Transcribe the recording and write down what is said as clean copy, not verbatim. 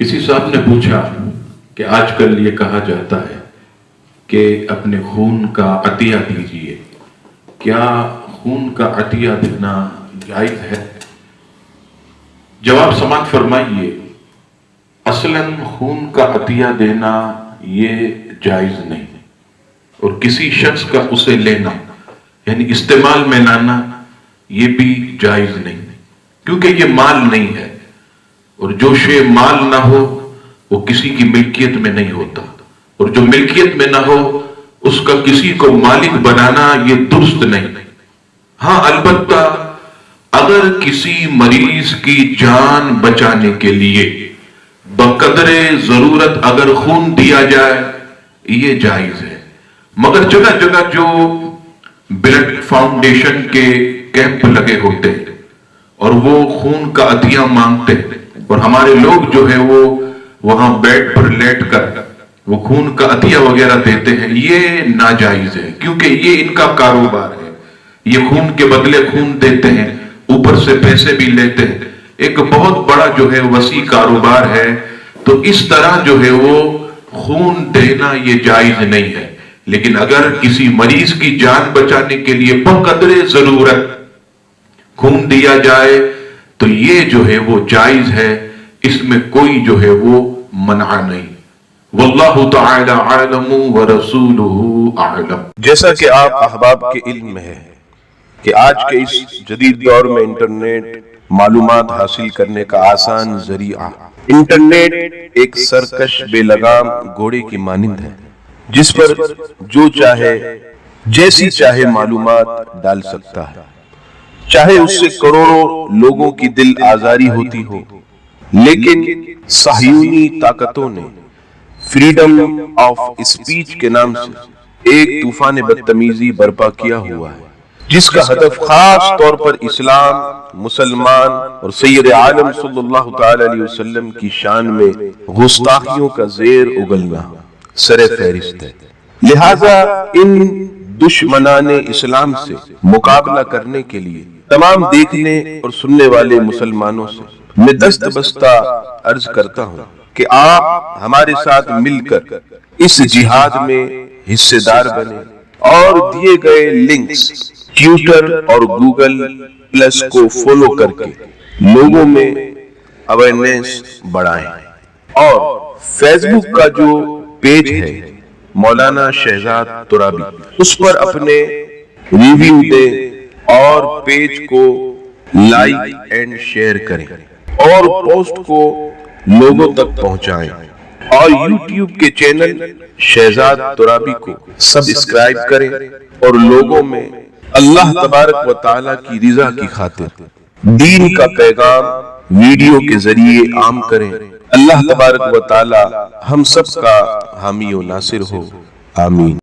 کسی صاحب نے پوچھا کہ آج کل یہ کہا جاتا ہے کہ اپنے خون کا عطیہ دیجیے، کیا خون کا عطیہ دینا جائز ہے؟ جواب سماعت فرمائیے، اصلاً خون کا عطیہ دینا یہ جائز نہیں، اور کسی شخص کا اسے لینا یعنی استعمال میں لانا یہ بھی جائز نہیں، کیونکہ یہ مال نہیں ہے، اور جو شے مال نہ ہو وہ کسی کی ملکیت میں نہیں ہوتا، اور جو ملکیت میں نہ ہو اس کا کسی کو مالک بنانا یہ درست نہیں۔ ہاں البتہ اگر کسی مریض کی جان بچانے کے لیے بقدر ضرورت اگر خون دیا جائے یہ جائز ہے، مگر جگہ جگہ جو بلڈ فاؤنڈیشن کے کیمپ لگے ہوتے ہیں اور وہ خون کا عطیہ مانگتے ہیں، اور ہمارے لوگ جو ہے وہ وہاں بیڈ پر لیٹ کر وہ خون کا عطیہ وغیرہ دیتے ہیں، یہ ناجائز ہے، کیونکہ یہ ان کا کاروبار ہے، یہ خون کے بدلے خون دیتے ہیں، اوپر سے پیسے بھی لیتے ہیں، ایک بہت بڑا جو ہے وسیع کاروبار ہے، تو اس طرح جو ہے وہ خون دینا یہ جائز نہیں ہے۔ لیکن اگر کسی مریض کی جان بچانے کے لیے بقدر ضرورت خون دیا جائے تو یہ جو ہے وہ جائز ہے، اس میں کوئی جو ہے وہ منع نہیں۔ واللہ تعالی عالم ورسولہ اعلم۔ جیسا کہ آپ احباب کے علم میں ہے کہ آج کے اس جدید دور میں انٹرنیٹ معلومات حاصل کرنے کا آسان ذریعہ، انٹرنیٹ ایک سرکش بے لگام گھوڑے کی مانند ہے جس پر جو چاہے جیسی چاہے معلومات ڈال سکتا ہے، چاہے اس سے کروڑوں لوگوں کی دل آزاری ہوتی ہو، لیکن صہیونی طاقتوں نے فریڈم آف اسپیچ کے نام سے ایک طوفان بدتمیزی برپا کیا ہوا ہے، جس کا ہدف خاص طور پر اسلام، مسلمان اور سید عالم صلی اللہ تعالی علیہ وسلم کی شان میں گستاخیوں کا زیر اگلنا سر فہرست ہے۔ لہذا ان دشمنان اسلام سے مقابلہ کرنے کے لیے تمام دیکھنے اور سننے والے مسلمانوں سے میں دست بستہ عرض کرتا ہوں کہ آپ ہمارے ساتھ مل کر اس جہاد میں حصے دار بنیں اور دیے گئے لنکس ٹویٹر اور گوگل پلس کو فالو کر کے لوگوں میں اویئرنیس بڑھائیں، اور فیس بک کا جو پیج ہے مولانا شہزاد ترابی، اس پر اپنے ریویو دیں اور پیج کو لائک اینڈ شیئر کریں اور پوسٹ کو لوگوں تک پہنچائیں، اور یوٹیوب کے چینل شہزاد ترابی کو سبسکرائب کریں اور لوگوں میں اللہ تبارک و تعالی کی رضا کی خاطر دین کا پیغام ویڈیو کے ذریعے عام کریں۔ اللہ تبارک و تعالی ہم سب کا حامی و ناصر ہو، آمین۔